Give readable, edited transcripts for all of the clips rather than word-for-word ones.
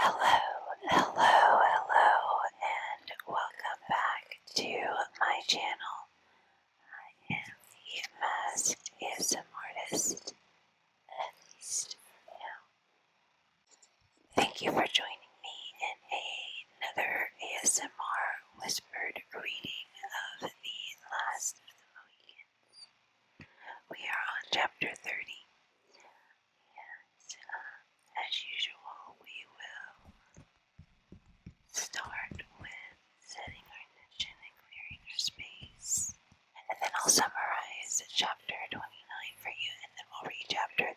Hello, and welcome back to my channel. I am the masked ASM artist, at least for now. Thank you for joining me in another ASMR whispered reading of The Last of the Mohicans. We are on chapter 30, and as usual, we will start with setting our intention and clearing our space. And then I'll summarize chapter 29 for you, and then we'll read chapter 30.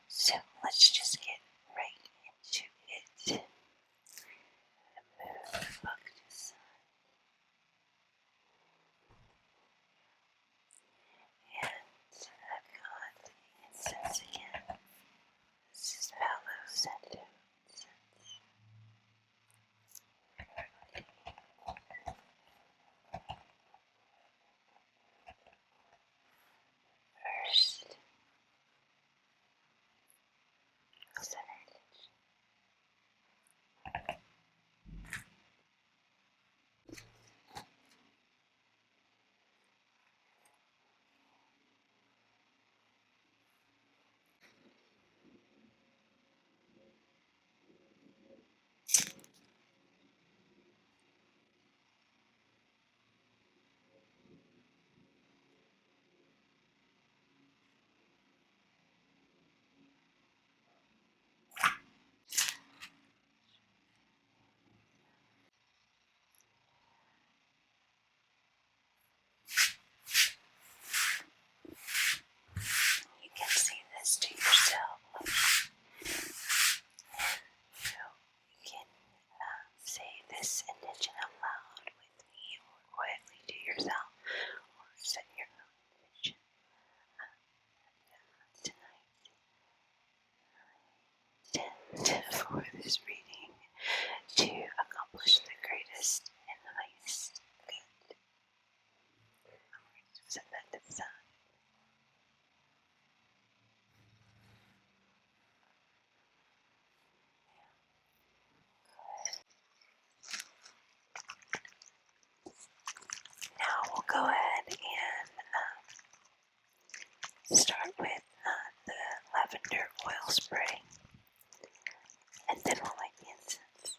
So let's just get right into it. Move the book to the side. And I've got the incense again. This is Palo Santo. First, we'll set our intention. You can say this to yourself. You can say this intention out loud with me, or quietly to yourself, or set your own intention. Tonight, I intend for this reading to accomplish the greatest and the highest good. I'm going to set that to the side. Now we'll go ahead and start with the lavender oil spray, and then we'll light the incense.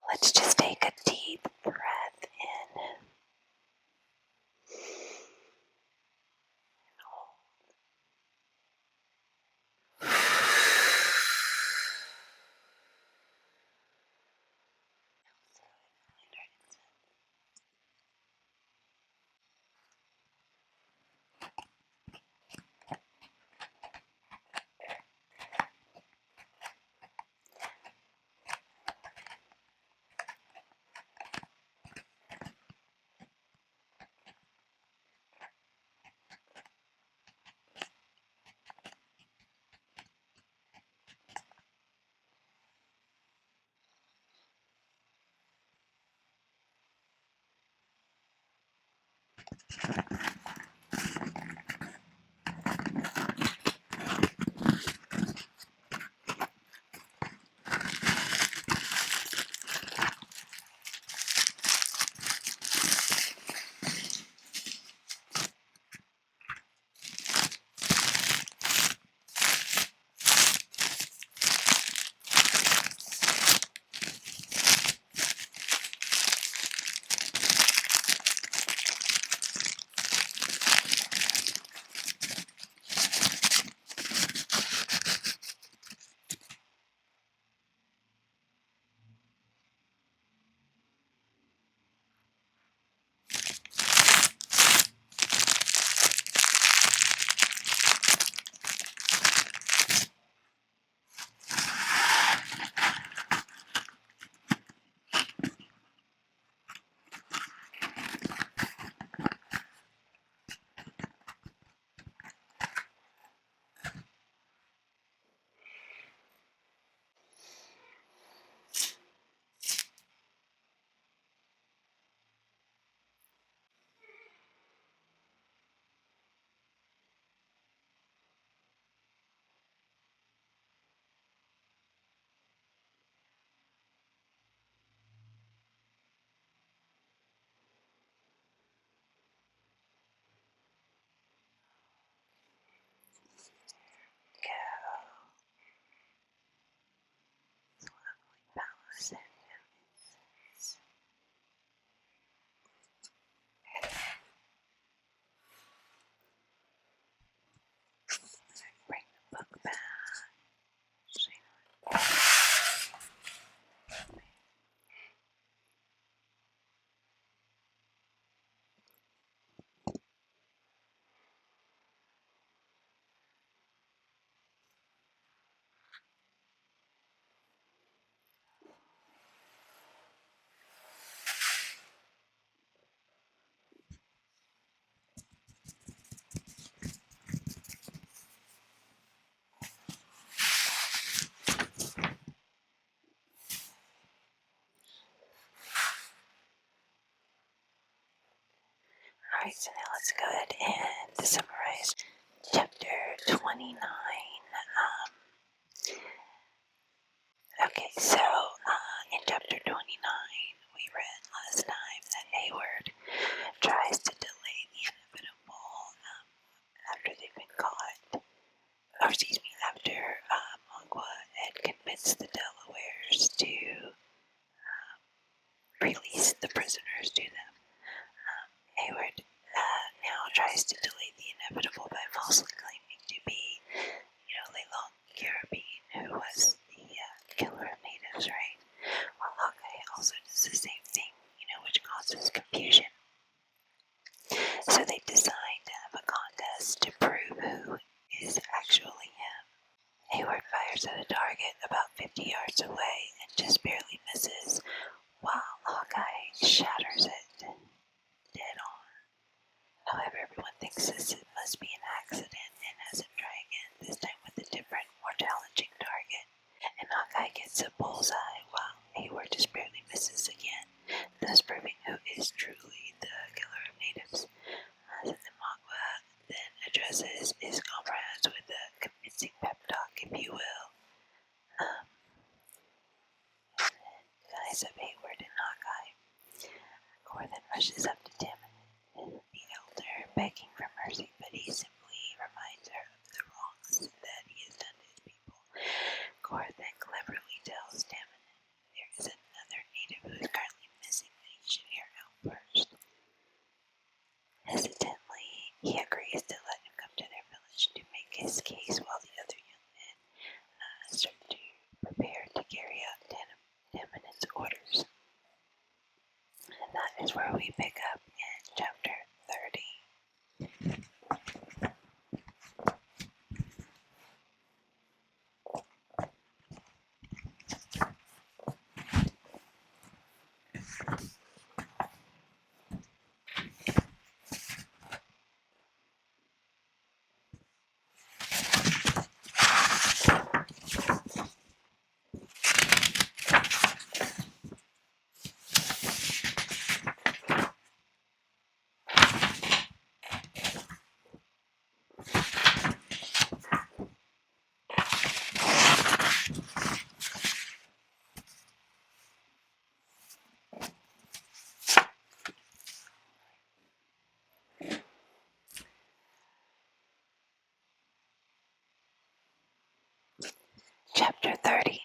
Let's just take a deep breath in. Alright, so now let's go ahead and summarize chapter 29. Okay, so in chapter 29, we read last time that Hayward tries to delay the inevitable after they've been caught. Or excuse me, after Aqua had convinced the Delawares to release the prisoners to them. Hayward now tries to delay the inevitable by falsely claiming to be, Leilong Carabine, who was the killer of natives, right? While Hawkeye also does the same thing, which causes confusion. So they decide to have a contest to prove who is actually him. Hayward fires at a target about 50 yards away and just barely misses, while Hawkeye shatters it dead on. However, everyone thinks this must be an accident and has him try again, this time with a different, more challenging target. And Hawkeye gets a bullseye while Hayward just barely misses again, thus proving who is truly the killer of natives. The Magua then addresses his comrades with a convincing pep talk, if you will. Guys of Hayward and Hawkeye. Cora then rushes up to Damon, the elder, begging for mercy, but he simply reminds her of the wrongs that he has done to his people. Cora then cleverly tells Damon there is another native who is currently missing that he should hear out first. Hesitantly, he agrees to let him come to their village to make his case while the other young men start to prepare to carry out Damon's orders. And that is where we pick up in chapter 30. Chapter 30.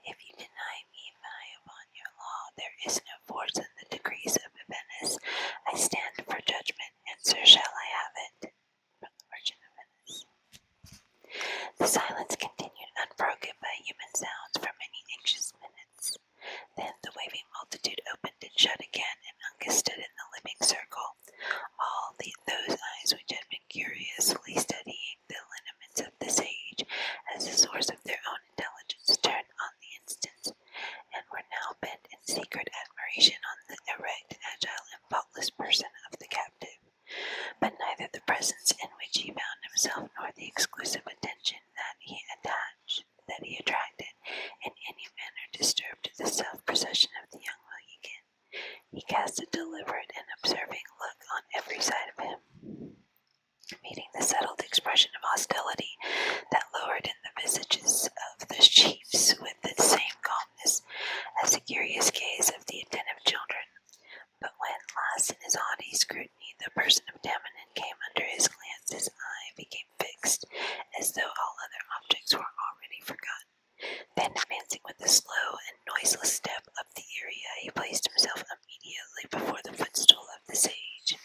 If you deny me my upon your law, there is no force in the decrees of Venice. I stand for judgment, and so shall I have it. From the Merchant of Venice. The silence continued unbroken by human sounds for many anxious minutes. Then the waving multitude opened and shut again, and Uncas stood in the living circle. All those eyes which had been curiously studying the lineaments of the sage as the source of their own intelligence turned on the instant, and were now bent in secret admiration on the erect, agile, and faultless person of the captive. But neither the presence in which he found himself nor the exclusive attention that he attracted in any manner disturbed the self-possession of the young Mohican. He cast a deliberate and observing look on every side of him, meeting the settled expression of hostility that lowered in the visages of the chiefs with the same calmness as the curious gaze of the attentive children. But when, last in his haughty scrutiny, the person of Damon came under his glance, his eye became fixed, as though all other objects were already forgotten. Then, advancing with a slow and noiseless step up the area, he placed himself immediately before the footstool of the sage.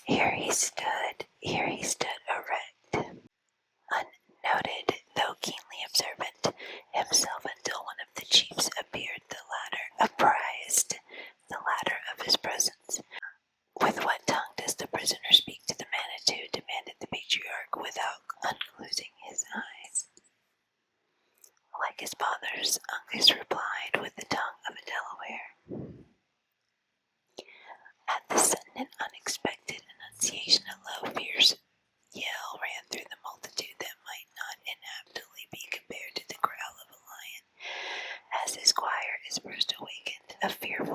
Here he stood erect, unnoted, though keenly observant, himself until one of the chiefs appeared, apprised the latter of his presence. With what tongue does the prisoner speak to the Manitou? Demanded the patriarch without unclosing his eyes. Like his fathers, Uncas replied with the tongue of a Delaware. At the sudden and unexpected enunciation, a low, fierce yell ran through the multitude that might not inaptly be compared to the growl of a lion. As the squire is first awakened, a fearful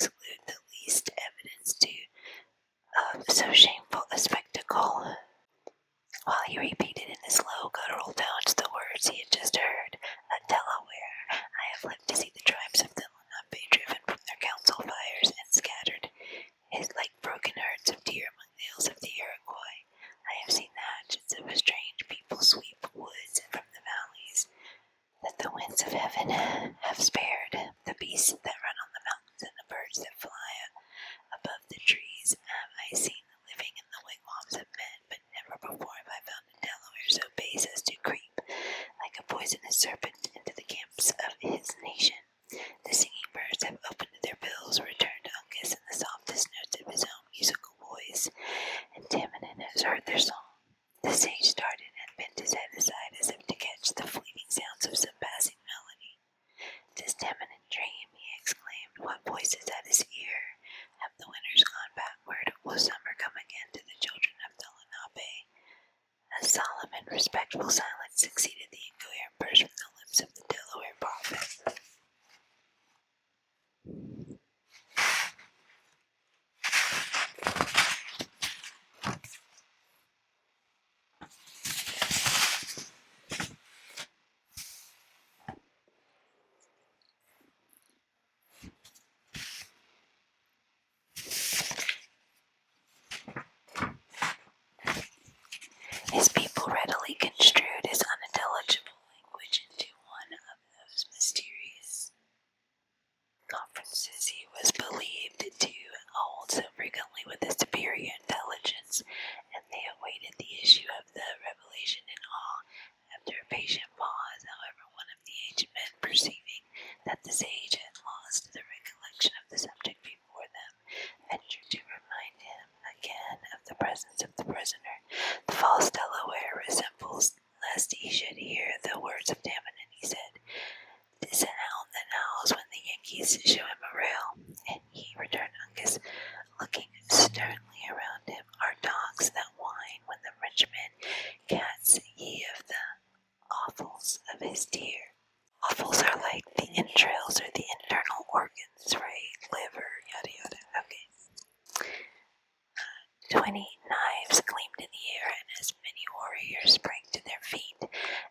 exclude the least evidence of so shameful a spectacle. While he repeated in his low, guttural tones the words he had just heard, "A Delaware, I have lived to see the tribes of the Lenape driven from their council fires and scattered like broken herds of deer among the hills of the Iroquois. I have seen the hatchets of a strange people sweep woods from the valleys that the winds of heaven have spared, the beasts that run on the mountains and the birds that fly above the trees have I seen living in the wigwams of men, but never before have I found a Delaware so base as to creep like a poisonous serpent into the camps of his nation. The singing birds have opened their bills, returned Uncas in the softest notes of his own musical voice, and Tamanin has heard their song." The sage started and bent his head aside as if to catch the fleeting sounds of some passing melody. "Does Tamanin dream?" he exclaimed. "What voice is at his ear? Have the winters gone backward? Will summer come again to the children of the Lenape?" A solemn and respectful silence succeeded the incoherent burst from the lips of the Delaware prophet. His people readily construed his unintelligible language into one of those mysterious conferences he was believed to hold so frequently with a superior intelligence, and they awaited the issue of the revelation in awe. After a patient pause, however, one of the aged men, perceiving that the sage had lost the recollection of the subject before them, ventured to remind him again of the presence of the prisoner. "The false Delaware resembles, lest he should hear the words of Tamanin," he said. "'Tis a hound that howls when the Yankees show him a rail." "And ye," returned Uncas, looking sternly around him, "are dogs that whine when the Frenchmen cats ye of the offals of his deer." Offals are like the entrails or the internal organs, right? Liver, yada yada. Okay. 20 knives gleamed in the air, and as many warriors sprang to their feet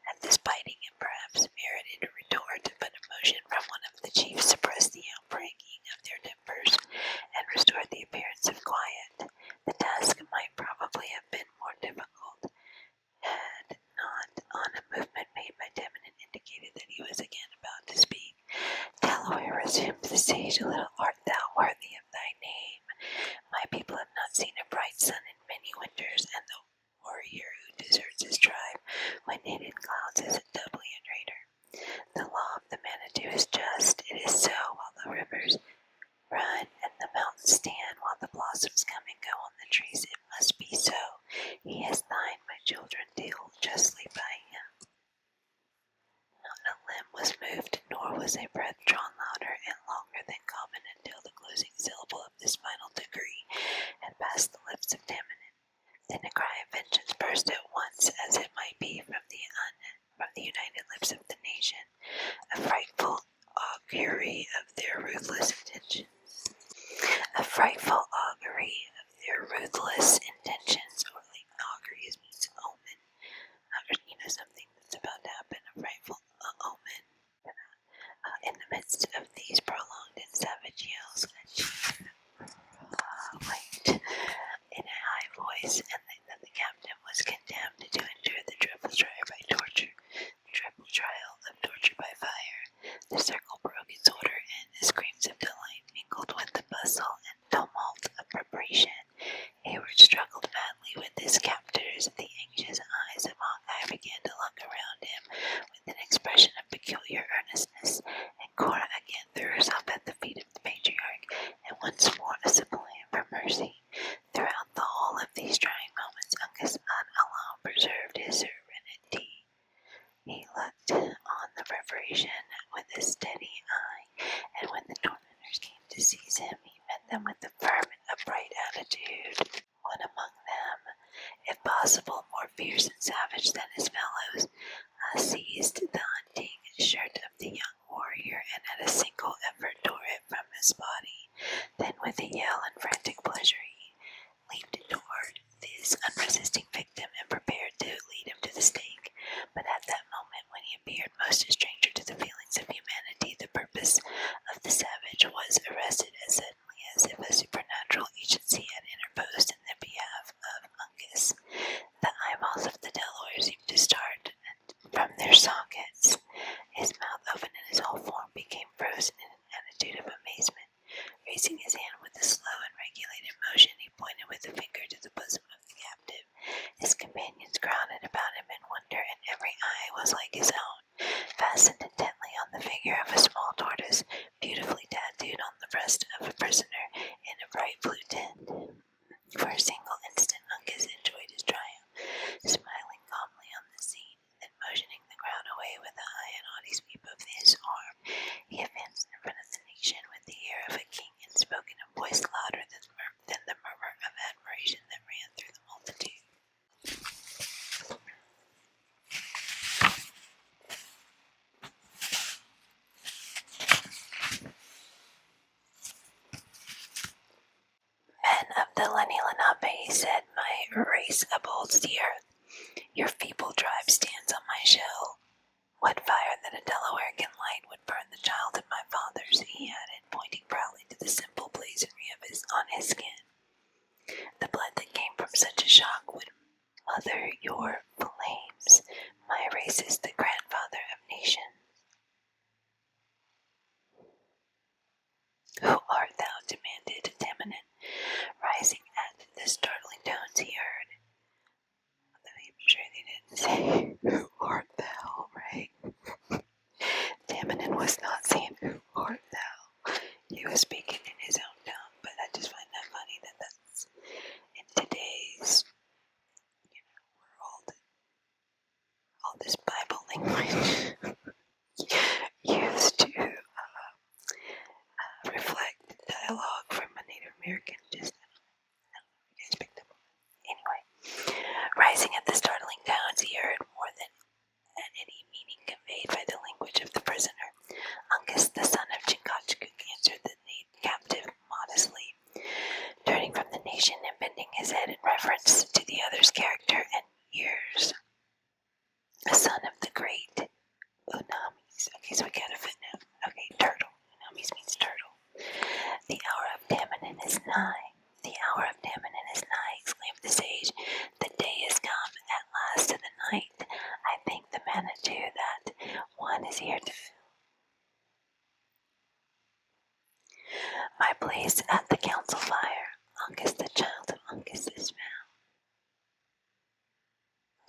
at this biting and perhaps merited retort, but emotion from one of the chiefs suppressed the outbreaking of their tempers and restored the appearance of quiet. The task might probably have been more difficult had not, on a movement made by Tamanin, indicated that he was again about to speak. "Delaware," resumed the sage, "little art thou worthy of thy name. My people have not seen a bright sun in many winters, and the warrior who deserts his tribe when knitted clouds is doubly a traitor. The law of the Manitou is just. It is so, while the rivers run and the mountains stand, while the blossoms come and go on the trees. It must be so. He is thine, my children. Deal justly by him." Not a limb was moved, nor was a breath drawn louder and longer than common until the closing syllable of this final decree had passed the lips of Tamanin. Then a cry of vengeance burst at once, as it might be from the united lips of the nation, a frightful augury of their ruthless intentions. A frightful augury of their ruthless intentions, or like augury means omen, something that's about to happen, a frightful omen. In the midst of these prolonged and savage yells, a chief wait in a high voice, and that the captain was condemned to endure the triple trial by torture, the triple trial of torture by fire. The circle broke its order, and the screams of delight mingled with the bustle and tumult of preparation. Hayward struggled madly with his captors. The anxious eyes of Hawkeye began to look around him with an expression of peculiar earnestness, and Cora again threw herself at the feet of the patriarch, and once more a suppliant for mercy. Throughout the whole of these trying moments, Uncas alone preserved his serenity. He looked on the preparation with a steady eye, and when the tormentors came to seize him, he met them with a firm and upright attitude. One among them, if possible more fierce and savage than his fellows, seized the hunting shirt of the young warrior, and at a single effort tore it from his body. With a yell and frantic pleasure, he leaped toward his unresisting victim and prepared to lead him to the stake. But at that moment, when he appeared most a stranger to the feelings of humanity, the purpose of the savage was arrested as suddenly as if a supernatural agency had interposed in the behalf of Uncas. The eyeballs of the Delaware seemed to start from their sockets. His mouth opened and his whole form became frozen in an attitude of amazement. Raising his hand with a slow and regulated motion, he pointed with a finger to the bosom of the captive. His companions crowded about him in wonder, and every eye was like his own, fastened intently on the figure of a small tortoise, beautifully tattooed on the breast of a prisoner in a bright blue tint. For a single instant, Uncas enjoyed his triumph, smiling calmly on the scene, then motioning the crowd away with a high and haughty sweep of his arm, he advanced in front of the nation with the air of a king and spoke in a voice louder than the murmur of admiration that ran through the multitude. Men of the Lenape, he said, my race upholds the earth. Your feeble tribe stands on my shell. What fire that a Delaware can light would burn the child of my fathers, he added, pointing proudly to the simple blazonry on his skin. The blood that came from such a shock would mother your flames. My race is the grandfather of nations. Who art thou? Demanded Tamenund, rising at the startling tones he heard. I'm sure they didn't say, who art thou, right? Tamenund was not saying, who art thou? He was speaking in his own tongue, but I just find that funny that that's in today's, world, all this Bible language used to reflect dialogue from a Native American. Just, I don't know if you guys picked up on it. Anyway, rising at the startling tones, he heard more than any meaning conveyed by the language of the prisoner. Uncas, the son of Chingachgook, answered the captive modestly, turning from the nation and bending his head in reference to the other's character and years. A son of the great Unamis. Okay, so we got a footnote. Okay, turtle. Unamis means turtle. The hour of Tamenund is nigh. The hour of Tamenund is nigh, exclaimed the sage. The day is come at last to the night. I thank the Manitou that one is here to fill my place at the council fire. Uncas, the child of Uncas, is found.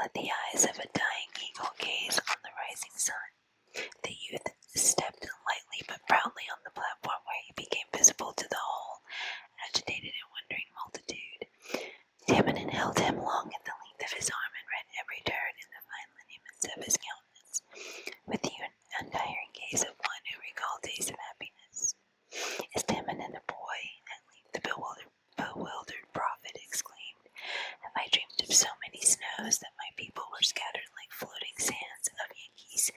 Let the eyes of a dying eagle gaze on the rising sun. The youth stepped lightly but proudly on the platform where he became visible to the whole agitated and wondering multitude. Tamenund held him long at the length of his arm and read every turn in the fine lineaments of his countenance, with the untiring gaze of one who recalled days of happiness. Is Tamenund a boy? At length the bewildered prophet exclaimed. Have I dreamed of so many snows that my people were scattered like floating sands of Yankees,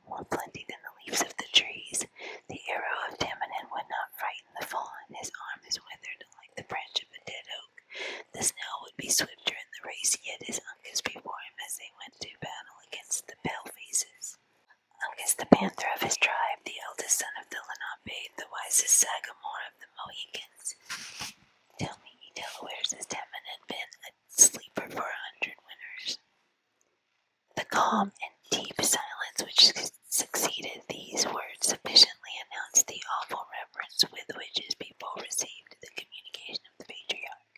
more plenty than the leaves of the trees? The arrow of Tamenund would not frighten the fawn. His arm is withered like the branch of a dead oak. The snail would be swifter in the race, yet is Uncas before him as they went to battle against the pale-faces. Uncas, the panther of his tribe, the eldest son of the Lenape, the wisest sagamore of the Mohicans. Tell me, ye Delawares, has Tamenund been a sleeper for 100 winters? The calm and deep silence which succeeded these words sufficiently announced the awful reverence with which his people received the communication of the patriarch.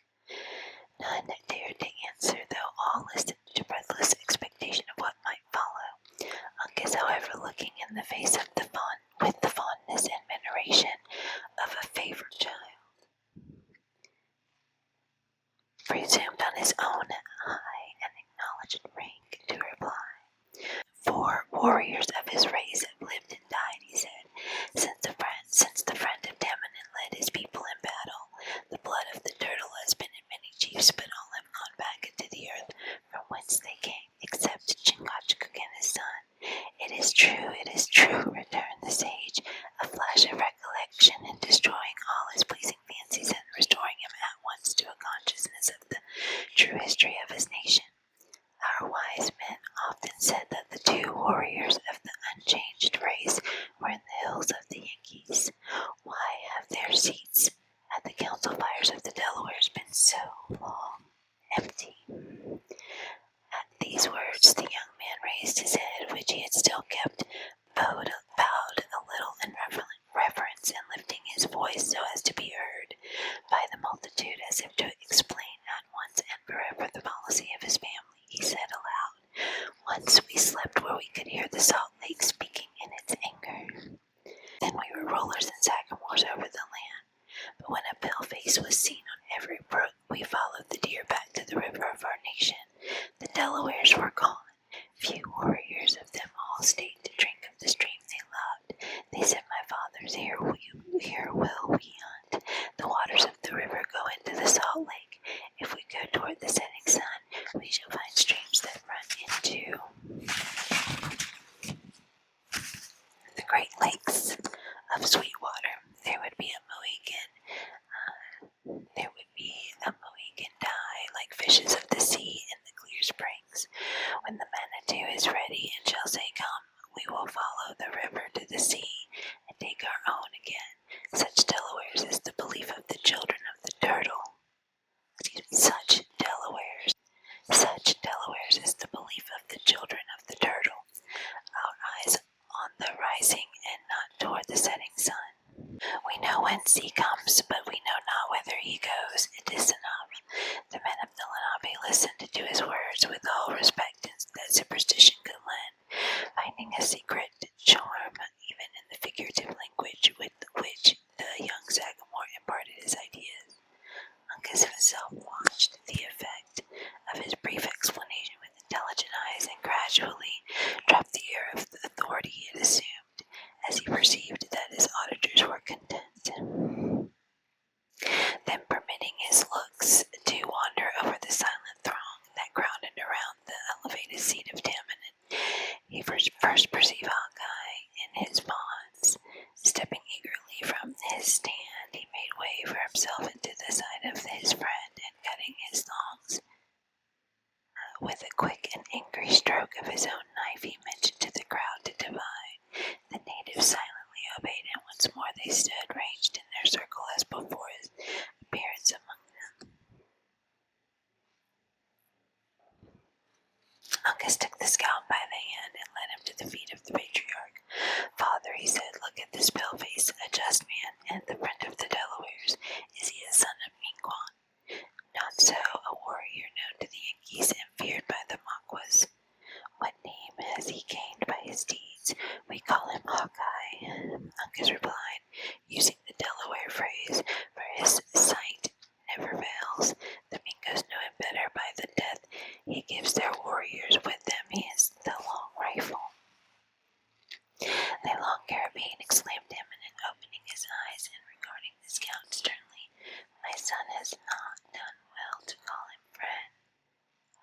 None dared to answer, though all listened to breathless expectation of what might follow. Uncas, however, looking in the face of the fawn with the fondness and veneration of a favored child, presumed on his own high and acknowledged rank to reply. 4 warriors of his race have lived and died, he said, since the friend of Tamenund led his people in battle. The blood of the turtle has been in many chiefs, but all have gone back into the earth from whence they came, except Chingachgook and his son. It is true, returned the sage, a flash of recollection and destroying all his pleasing fancies at multitude as if to explain at once and forever the policy of his family, he said aloud, "Once we slept where we could hear the salt lake speaking in its anger. Then we were rollers and sagamores over the land. But when a pale-face was seen on every brook, we followed the deer back to the river of our nation. The Delawares were gone. Few warriors of them all stayed to drink of the stream they loved. They said, my fathers, here will we hunt. The waters of the river go into the salt lake. If we go toward the setting sun, we shall find streams that run into the great lakes of sweet water. There would be a Mohican die like fishes of the sea in the clear springs. When the Manitou is ready and shall say, come, we will follow the river to the sea and take our own again. Such Delawares is the belief of the children of the turtle. Such Delawares is the belief of the children of the turtle. Our eyes on the rising and not toward the setting sun. We know whence he comes, but we know not whither he goes. It is enough. The men of the Lenape listened to his words with all respect that superstition could lend, finding a secret charm even in the figurative language with which the young Sagamore imparted his ideas. Uncas himself watched the effect of his brief explanation with intelligent eyes and gradually dropped the air of authority he had assumed as he perceived that his auditors were content. Then, permitting his looks to wander over the silent throng that crowded around the elevated seat of Tamanin, he first perceived Hawkeye in his bonds. Stepping eagerly from his stand, he made way for himself into the side of his friend, and cutting his thongs with a quick and angry stroke of his own knife, he mentioned to the crowd to divide. The natives silently obeyed, and once more they stood ranged in their circle as before his appearance among them. Uncas took the scout by the hand and led him to the feet of the patriarch. Father, he said, look at this pale-face, a just man, and the friend of the Delawares. Is he a son of Miquon? Not so, a warrior known to the Uncas and feared by the Maquas. What name has he gained by his deeds? We call him Hawkeye, Uncas replied, using the Delaware phrase, for his sight never fails. The Mingos know him better by the death he gives their warriors. With them he is the long rifle. The long carabine, exclaimed Tamanin, opening his eyes and regarding the scout sternly. My son has not done well to call him friend.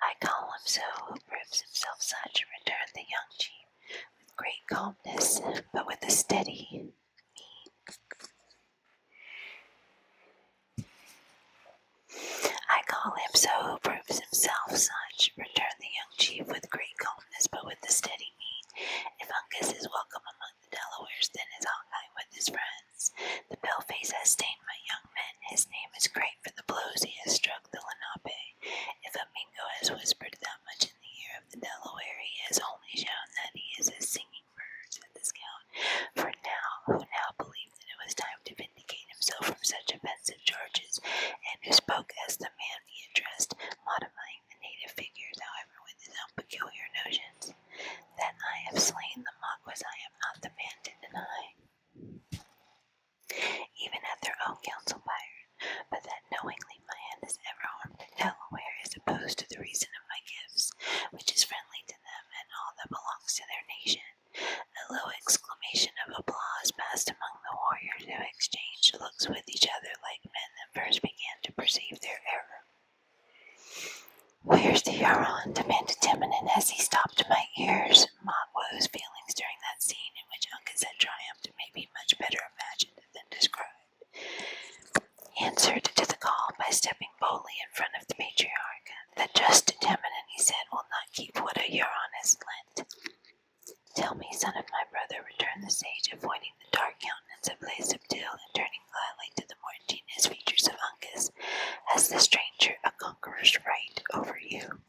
I call him so who proves himself such, returned the young chief, with great calmness, but with a steady mien. I call him so who proves himself such, returned the young chief, with great calmness, but with a steady mien. If Uncas is welcome among the Delawares, then is Hawkeye with his friends. The pale-face has stained my young men. His name is great for the blows he has struck the Lenape. If a Mingo has whispered that much in the ear of the Delaware, he has only shown that he is as singing bird, said the scout. Who now believed that it was time to vindicate himself from such offensive charges, and who spoke as the man he addressed, modifying the native figures, however, with his own peculiar notions. That I have slain the Maquas I am not the man to deny, even at their own council fire, but that knowingly my hand has ever harmed the Delaware is opposed to the reason of my gifts, which is friendly to them and all that belongs to their nation. A low exclamation of applause passed among the warriors, who exchanged looks with each other like men that first began to perceive their error. Where's the Huron? Demanded Tamanin as he stopped my ears. Magwa's feelings during that scene in which Uncas had triumphed may be much better imagined than described. He answered to the call by stepping boldly in front of the patriarch. The just Tamanin, he said, will not keep what a Huron has lent. Tell me, son of my brother, returned the sage, avoiding the dark countenance of Le Subtil and turning gladly to the more ingenious features of Uncas, has the stranger a conqueror's right over you?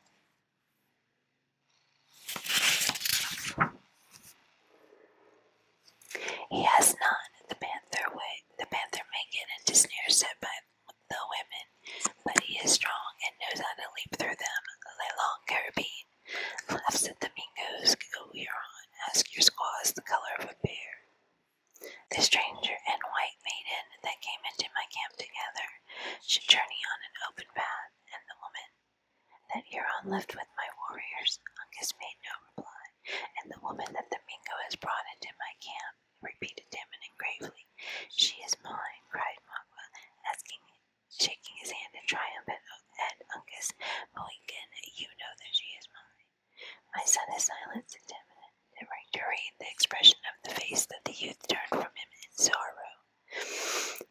He has none. The panther may get into snares set by the women left with my warriors." Uncas made no reply. "And the woman that the Mingo has brought into my camp," repeated Damon gravely. "She is mine," cried Magua, shaking his hand in triumph at Uncas. "Mohican, you know that she is mine." "My son is silent," said Damon, endeavoring to read the expression of the face that the youth turned from him in sorrow.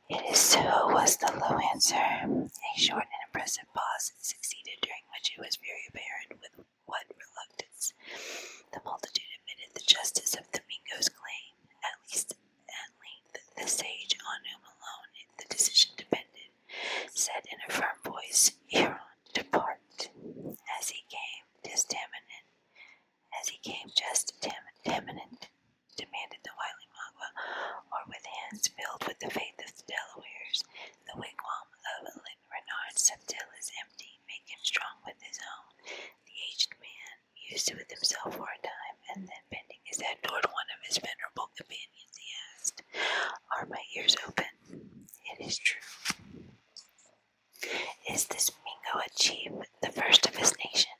"It is so," was the low answer. A short and impressive pause succeeded, during which it was very apparent with what reluctance the multitude admitted the justice of the Mingo's claim. At length, the sage, on whom alone the decision depended, said in a firm voice, "Huron, depart." As he came, just Taminant, demanded the wily Magua, or with hands filled with the faith of the Delawares. "The wigwam of Renard Septil is empty. Make him strong with his own." The aged man mused with himself for a time, and then bending his head toward one of his venerable companions, he asked, "Are my ears open?" "It is true." "Is this Mingo a chief, the first of his nation?"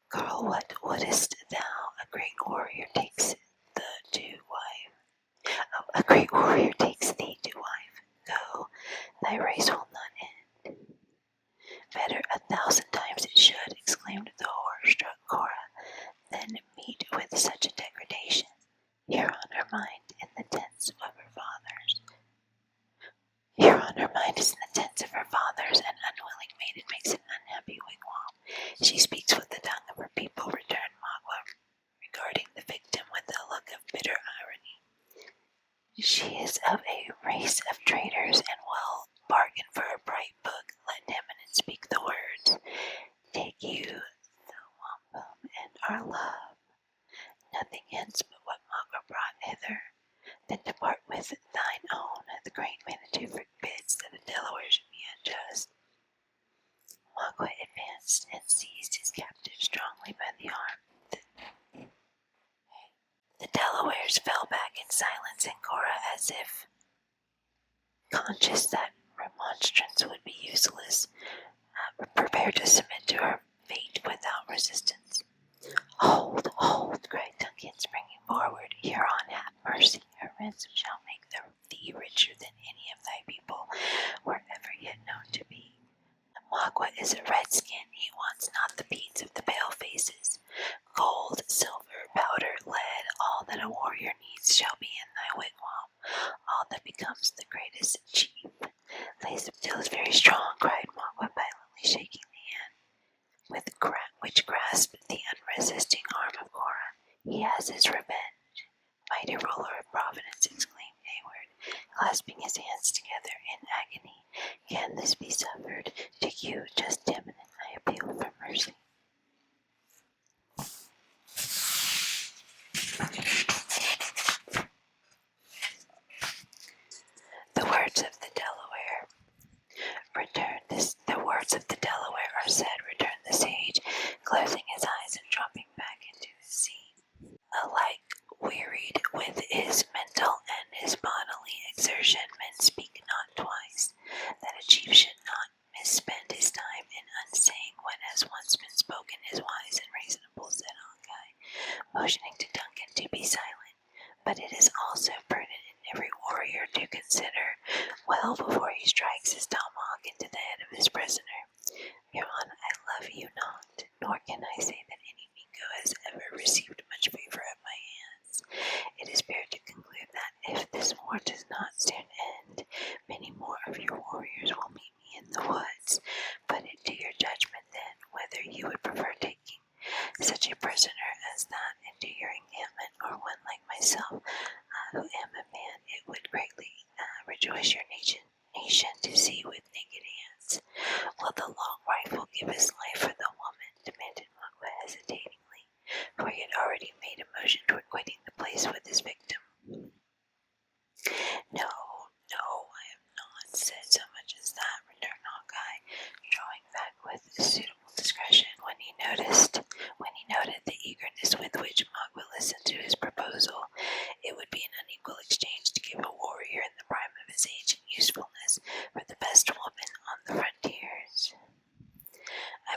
"Carl, what wouldest thou? A great warrior takes a great warrior takes thee to wife. Go, thy race will not end." "Better 1,000 times it should," exclaimed the horror-struck Cora, "than meet with such a degradation. Here on her mind in the tents of her fathers. Here on her mind is in the tents of her fathers, an unwilling maiden makes an unhappy wigwam. She speaks with the tongue of her people," returned Magua, regarding the victim with a look of bitter irony. "She is of a race of traitors, and will bargain for a bright book. Let Damon speak the words. Take you the wampum and our love. Nothing hence but what Magua brought hither. Then depart with thine own. The great Manitou forbids that a Delaware should be unjust." Magua advanced and seized his captive strongly by the arm. The Delawares fell back in silence, and Cora, as if conscious that remonstrance would be useless, prepared to submit to her fate without resistance. "Hold, hold!" cried Duncan, springing forward. "Huron, have mercy. Her ransom shall make thee richer than any of thy people were ever yet known to be. Magua is a redskin. He wants not the beads of the pale faces. Gold, silver, powder, lead, all that a warrior needs shall be in thy wigwam, all that becomes the greatest chief." "Laceptil is very strong," cried Magua, violently shaking the hand which grasped the unresisting arm of Cora. "He has his revenge." "Mighty ruler of Providence," exclaimed Hayward, clasping his hands together in agony, "can this be suffered? To you, just Damon, I appeal for mercy." The words of the Delaware are said, returned the sage, closing his eyes and dropping back into his seat. Alike wearied with his mental and his bodily exertion, men speak not twice. That a chief should not misspend his time in unsaying what has once been spoken is wise and reasonable, said Hawkeye, motioning to Duncan to be silent. But it is also prudent in every warrior to consider well before he strikes his tomahawk into the head of his prisoner. Huron, I love you not, nor can I say that any Mingo has ever received much favor at my hands. It is fair to conclude that if this war does not soon end, many more of your warriors will meet me in the woods. Put it to your judgment then, whether you would prefer taking such a prisoner as that into your encampment, or one like myself, who am a man. It would greatly rejoice your nation to see with naked hands. Will the long rifle give his life for the woman? Demanded Magua hesitatingly, for he had already made a motion toward quitting the place with his victim. No, I have not said so much as that, returned Hawkeye, drawing back with suitable discretion when he noted the eagerness with which Magua listened to his proposal. It would be an unequal exchange to give a warrior in the prime of his age and usefulness for the best woman on the frontiers. "I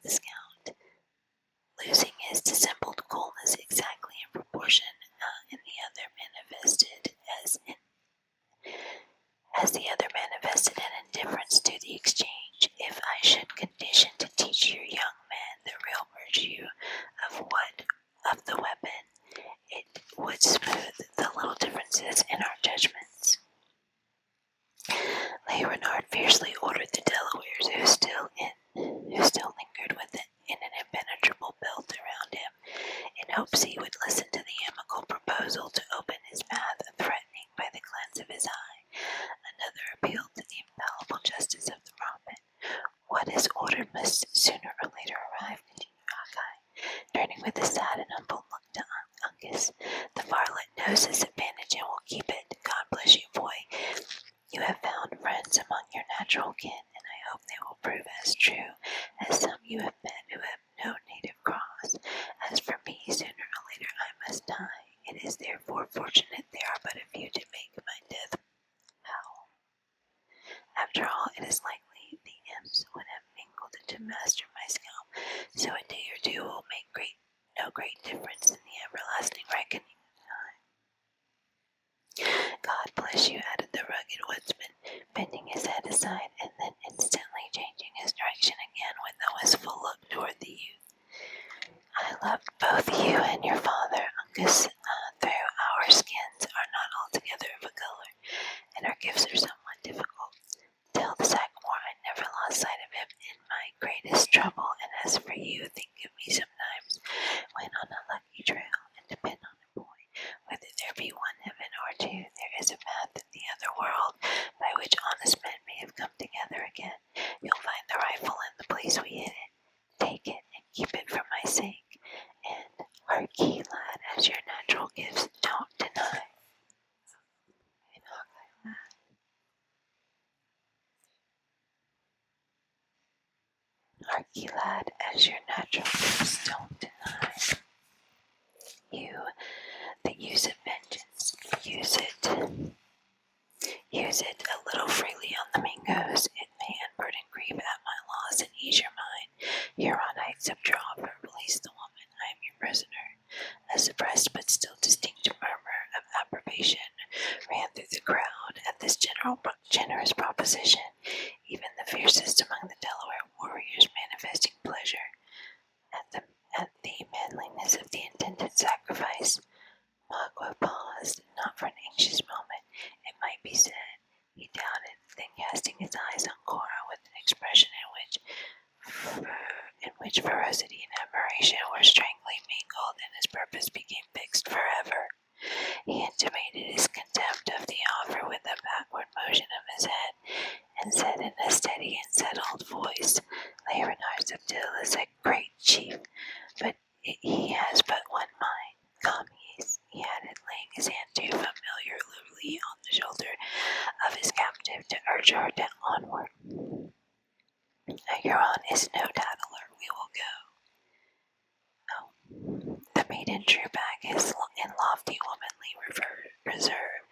the scout, losing his dissembled coolness exactly in proportion, and the other manifested an indifference to the exchange. If I should condition to teach your young men the real virtue of the weapon, it would smooth the little differences in our judgments. Le Renard fiercely ordered the Delawares, who still lingered in an impenetrable belt around him, in hopes he would listen to the amicable proposal, to open his path, threatening by the glance of his eye. Another appealed to the infallible justice of the prophet. What is ordered must sooner or later arrive, continued Hawkeye, turning with a sad and humble look to Uncas. The varlet knows his advantage and will keep it. God bless you, boy. You have found friends among your natural kin, and I hope they will prove as true as some you have met who have no native cross. As for me, sooner or later I must die. It is therefore fortunate there are but a few to make my death howl. After all, it is likely the imps would have mingled to master my scalp, so a day or two will make no great difference in the everlasting reckoning of time. God bless you, added the rugged woodsman, bending his head aside and then instantly changing his direction again with a wistful look toward the youth. I loved both you and your father, Uncas, though our skins are not altogether of a color, and our gifts are somewhat difficult. Tell the Sagamore I never lost sight of him in my greatest trouble, and as for you, think of me sometimes when on a lucky trail, and depend on it, boy, whether there be one heaven or two, there is a path in the other world by which honest men may have come together again. You'll find the rifle in the place we hid it. Take it and keep it for my sake, and hark ye, lad, as your natural gifts don't deny. And Hawkeye laughed. Hark ye, lad, as your natural gifts don't deny. You, the use of vengeance, use it a little freely on the Mingos. It may unburden grief at my loss and ease your mind. Hereon I accept your offer. Release the woman. I am your prisoner. A suppressed but still distinct murmur of approbation ran through the crowd at this generous proposition, even the fiercest among the Delaware warriors manifesting pleasure at the manliness of the intended sacrifice. Magua paused, not for an anxious moment, it might be said. He doubted, then casting his eyes on Cora with an expression in which ferocity and admiration were strangely mingled, and his purpose became fixed forever. He intimated his contempt of the offer with a backward motion of his head, and said in a steady and settled voice, Le Renard Subtil is a great chief, but he has but one mind. Come, he added, laying his hand too familiarly on the shoulder of his captive to urge her onward. A Huron is no tattler. We will go. Oh. The maiden drew back in lofty womanly reserve,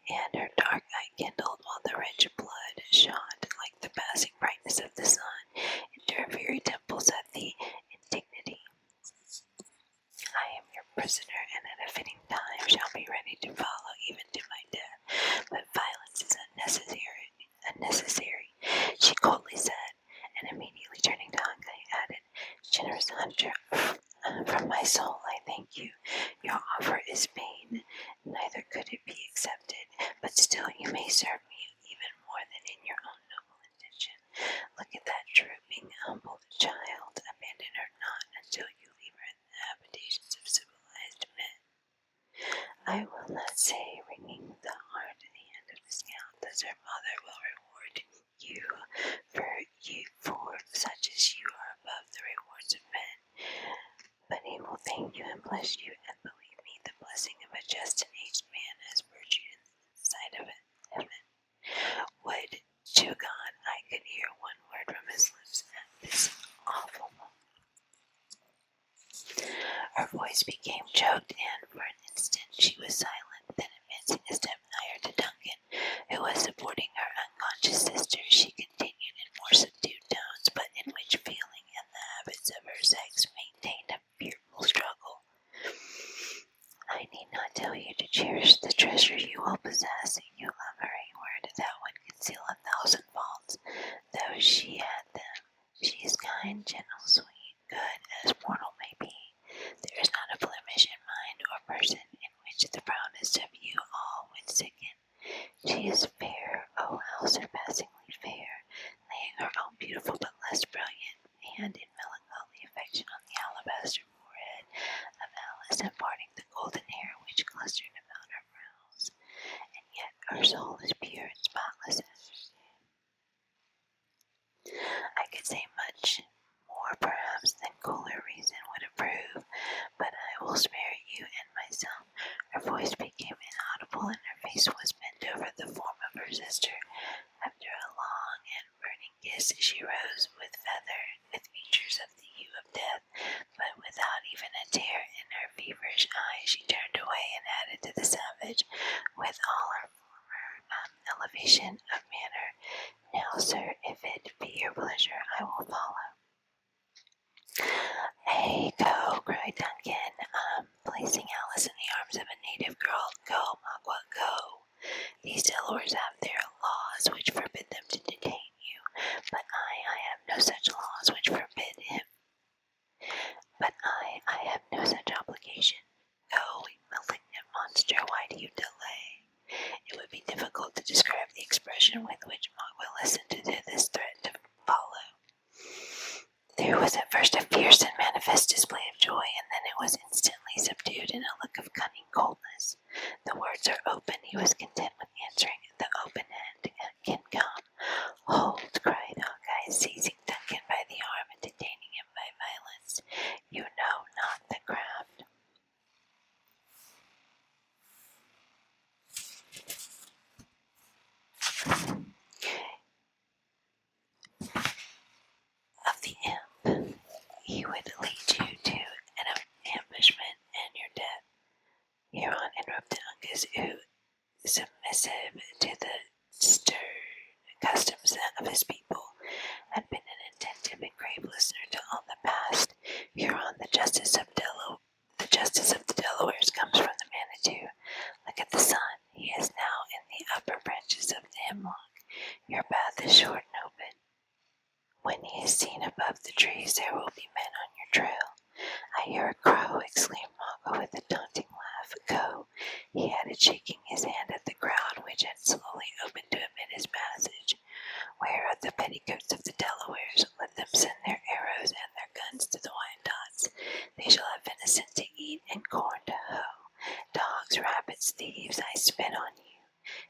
and her dark eye kindled while the rich blood shot like the passing brightness of the sun into her very temples at the indignity. I am your prisoner, and at a fitting time shall be ready to follow even to my death, but violence is unnecessary, she coldly said, and immediately turning to Hawkeye added, generous hunter, from my soul I thank you. Your offer is vain, neither could it be accepted, but still you may serve me even more than in your own noble intention. Look at that drooping, humbled child. Abandon her not until you leave her in the habitations of civilized men. I will not say, wringing the hard hand of the scout, that her mother will reward you, for such as you are above the rewards of men. But he will thank you and bless you, and believe me, the blessing of a just and aged man has virtue in the sight of heaven. Would to God I could hear one word from his lips at this awful moment. Her voice became choked, and for an instant she was silent. Then, advancing a step nigher to Duncan, who was supporting her unconscious sister, she continued in more subdued tones, but in which feeling and the will possess. You love her a word that would conceal 1,000 faults, though she had them. She is kind, gentle, sweet, good as mortal may be. There is not a blemish in mind or person in which the proudest of you all would sicken. She is fair, oh how surpassingly fair, laying her own beautiful but less brilliant hand in melancholy affection on the alabaster forehead of Alice, imparting the golden hair which clustered about her brows. And yet her soul is pure and spotless as her skin. I could say much more perhaps than cooler reason would approve, but I will spare you and myself. Her voice became inaudible and her face was bent over the form of her sister. After a long and burning kiss, she rose with features of the hue of death, but without even a tear in her feverish eye. She turned away and added to the savage, with all her former elevation of manner, "Now, sir, if it be your pleasure, I will follow." "Hey, go!" cried Duncan, placing Alice in the arms of a native girl. "Go, Magua, go! These Delawares have their laws which forbid them to detain you, but I have no such laws which forbid him. But I have no such obligation. Go, malignant monster, why do you delay?" It would be difficult to describe the expression with which Magua listened to this threat to follow. There was at first a fierce and manifest display of joy, and then it was instantly subdued in a look of cunning coldness. "The words are open," he was content with answering. "The open hand can come." "Hold!" cried Hawkeye, seizing Duncan by the arm and detaining him by violence. "You know not the craft of the imp. He would lead you to an ambushment and your death." Hereon interrupted Uncas, who, submissive to the stern customs of his people, had been an attentive and grave listener to all that passed. "Hereon the justice of the Delawares comes from the Manitou. Look at the sun. He is now in the upper branches of the hemlock. Your path is short and open. When he is seen above the trees, there will be men on your trail." "I hear a crow," exclaimed Magua with a taunting laugh. "Go," he added, shaking his hand at the crowd which had slowly opened to admit his passage. "Where are the petticoats of the Delawares? Let them send their arrows and their guns to the Wyandots. They shall have venison to eat and corn to hoe. Dogs, rabbits, thieves, I spit on you."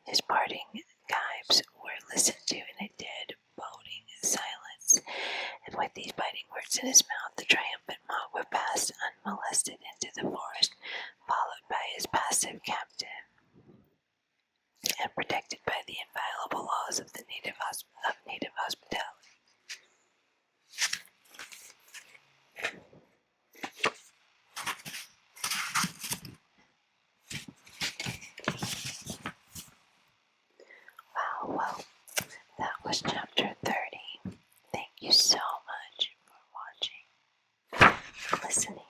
His parting gibes were listened to in a dead, boding silence, and with these biting words in his mouth, the triumphant Magua passed unmolested into the forest, followed by his passive captive, and protected by the inviolable laws of the native hospitality. Wow, well, that was chapter 30. Thank you so much for watching, listening.